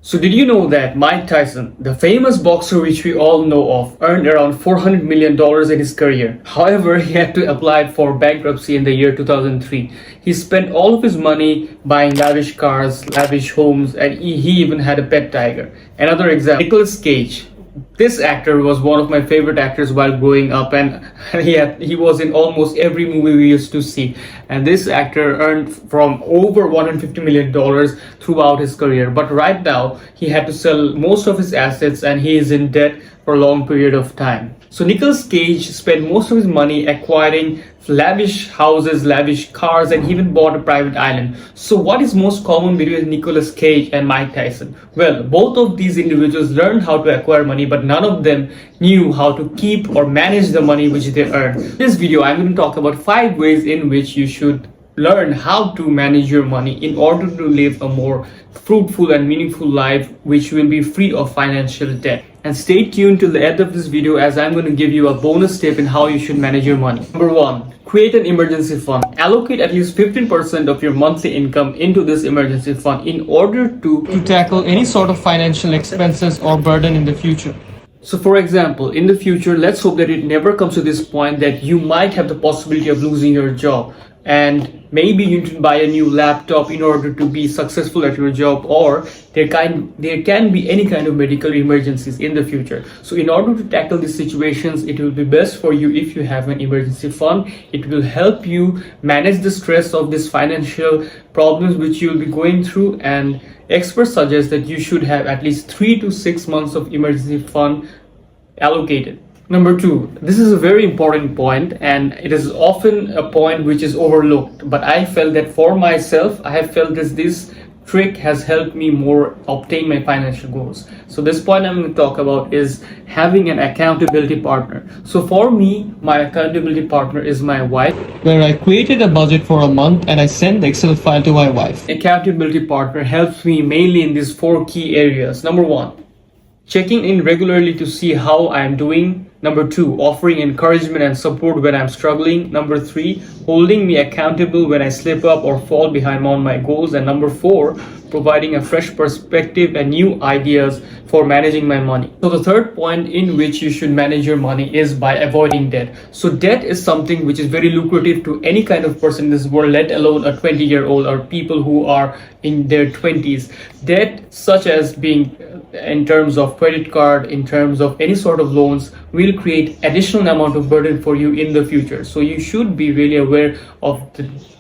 So did you know that Mike Tyson, the famous boxer which we all know of, earned around $400 million in his career? However, he had to apply for bankruptcy in the year 2003. He spent all of his money buying lavish cars, lavish homes, and he even had a pet tiger. Another example, Nicolas Cage. This actor was one of my favorite actors while growing up, and he was in almost every movie we used to see. And this actor earned from over $150 million throughout his career. But right now, he had to sell most of his assets and he is in debt for a long period of time. So Nicolas Cage spent most of his money acquiring lavish houses, lavish cars, and he even bought a private island. So what is most common between Nicolas Cage and Mike Tyson? Well, both of these individuals learned how to acquire money, but none of them knew how to keep or manage the money which they earned. In this video, I'm going to talk about 5 ways in which you should learn how to manage your money in order to live a more fruitful and meaningful life which will be free of financial debt. And stay tuned till the end of this video as I'm going to give you a bonus tip in how you should manage your money. Number 1, create an emergency fund. Allocate at least 15% of your monthly income into this emergency fund in order to tackle any sort of financial expenses or burden in the future. So for example, in the future, let's hope that it never comes to this point that you might have the possibility of losing your job. And maybe you need to buy a new laptop in order to be successful at your job, or there can be any kind of medical emergencies in the future. So in order to tackle these situations, it will be best for you if you have an emergency fund. It will help you manage the stress of these financial problems which you will be going through, and experts suggest that you should have at least 3 to 6 months of emergency fund allocated. Number 2, this is a very important point and it is often a point which is overlooked, but I felt that for myself, I have felt this trick has helped me more obtain my financial goals. So this point I'm going to talk about is having an accountability partner. So for me, my accountability partner is my wife, where I created a budget for a month and I sent the Excel file to my wife. Accountability partner helps me mainly in these 4 key areas. Number 1, checking in regularly to see how I am doing. Number 2, offering encouragement and support when I'm struggling. Number 3, holding me accountable when I slip up or fall behind on my goals. And number 4, providing a fresh perspective and new ideas for managing my money. So the third point in which you should manage your money is by avoiding debt. So debt is something which is very lucrative to any kind of person in this world, let alone a 20-year-old or people who are in their 20s. Debt, such as being in terms of credit card, in terms of any sort of loans, will create additional amount of burden for you in the future. So you should be really aware of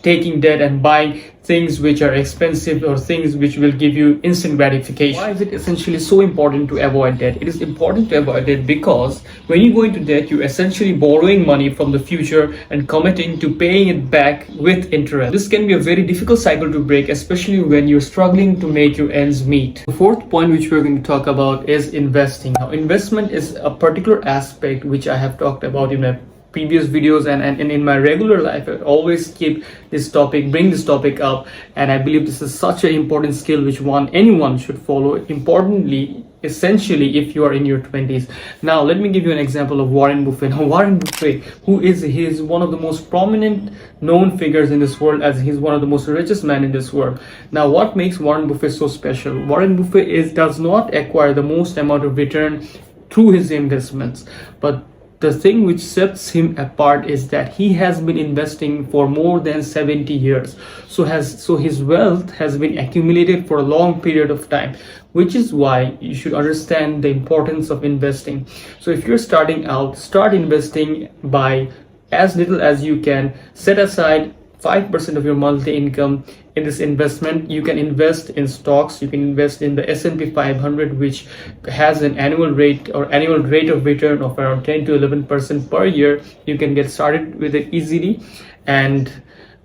taking debt and buying things which are expensive or things which will give you instant gratification. Why is it essentially so important to avoid debt? It is important to avoid debt because when you go into debt, you're essentially borrowing money from the future and committing to paying it back with interest. This can be a very difficult cycle to break, especially when you're struggling to make your ends meet. The fourth point which we're going to talk about is investing. Now, investment is a particular aspect which I have talked about in my previous videos and in my regular life. I always bring this topic up, and I believe this is such an important skill which anyone should follow. Importantly, essentially, if you are in your 20s. Now, let me give you an example of Warren Buffett. Now, Warren Buffett, he is one of the most prominent known figures in this world, as he's one of the most richest men in this world. Now, what makes Warren Buffett so special? Warren Buffett does not acquire the most amount of return through his investments, but the thing which sets him apart is that he has been investing for more than 70 years. So his wealth has been accumulated for a long period of time, which is why you should understand the importance of investing. So if you're starting out, start investing by as little as you can. Set aside 5% of your monthly income in this investment. You can invest in stocks, you can invest in the S&P 500, which has an annual rate of return of around 10 to 11% per year. You can get started with it easily, and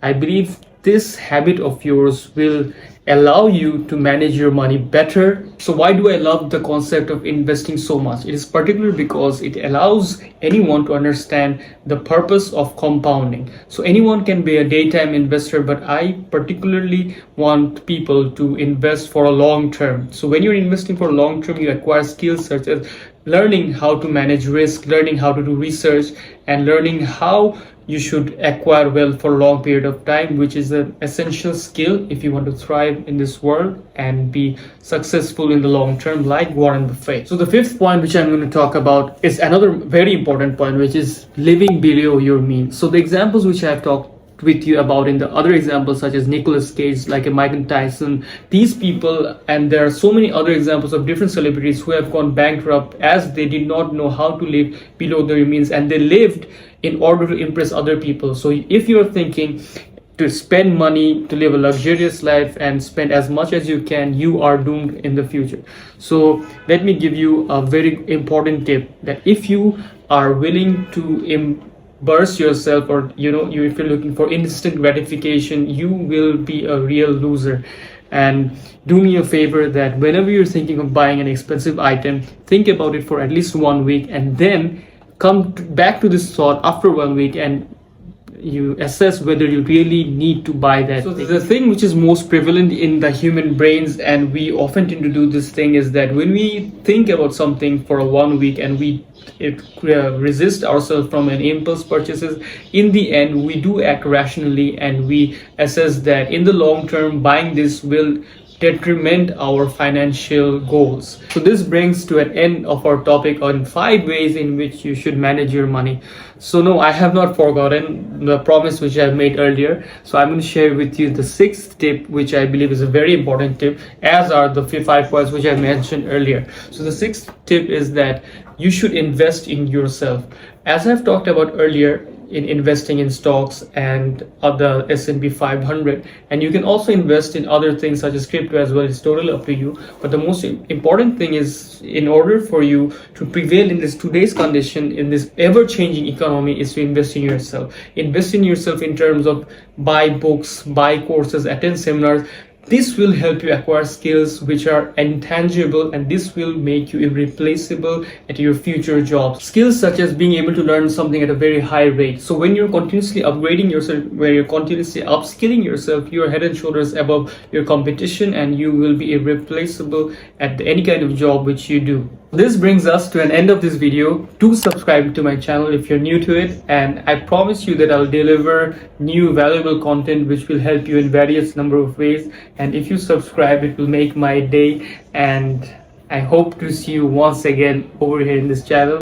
I believe this habit of yours will allow you to manage your money better. So why do I love the concept of investing so much? It is particularly because it allows anyone to understand the purpose of compounding. So anyone can be a daytime investor, but I particularly want people to invest for a long term. So when you're investing for a long term, you acquire skills such as learning how to manage risk, learning how to do research, and learning how you should acquire wealth for a long period of time, which is an essential skill if you want to thrive in this world and be successful in the long term, like Warren Buffett. So the fifth point which I'm going to talk about is another very important point, which is living below your means. So the examples which I've talked with you about in the other examples, such as Nicolas Cage, like a Mike Tyson, these people, and there are so many other examples of different celebrities who have gone bankrupt as they did not know how to live below their means, and they lived in order to impress other people. So if you're thinking to spend money to live a luxurious life and spend as much as you can, you are doomed in the future. So let me give you a very important tip, that if you are willing to burst yourself, or if you're looking for instant gratification, you will be a real loser. And do me a favor, that whenever you're thinking of buying an expensive item, think about it for at least 1 week, and then come back to this thought after 1 week, and you assess whether you really need to buy that. So the thing which is most prevalent in the human brains, and we often tend to do this thing, is that when we think about something for 1 week and we resist ourselves from an impulse purchases, in the end we do act rationally, and we assess that in the long term buying this will detriment our financial goals. So this brings to an end of our topic on 5 ways in which you should manage your money. So no, I have not forgotten the promise which I made earlier. So I'm going to share with you the 6th tip, which I believe is a very important tip, as are the 5 points which I mentioned earlier. So the 6th tip is that you should invest in yourself. As I've talked about earlier, in investing in stocks and other S&P 500, and you can also invest in other things such as crypto as well. It's totally up to you, but the most important thing is, in order for you to prevail in this today's condition, in this ever-changing economy, is to invest in yourself. Invest in yourself in terms of buy books, buy courses, attend seminars. This will help you acquire skills which are intangible, and this will make you irreplaceable at your future jobs. Skills such as being able to learn something at a very high rate. So when you're continuously upgrading yourself, where you're continuously upskilling yourself, you're head and shoulders above your competition, and you will be irreplaceable at any kind of job which you do. This brings us to an end of this video. Do subscribe to my channel if you're new to it, and I promise you that I'll deliver new valuable content which will help you in various number of ways. And if you subscribe, it will make my day, and I hope to see you once again over here in this channel.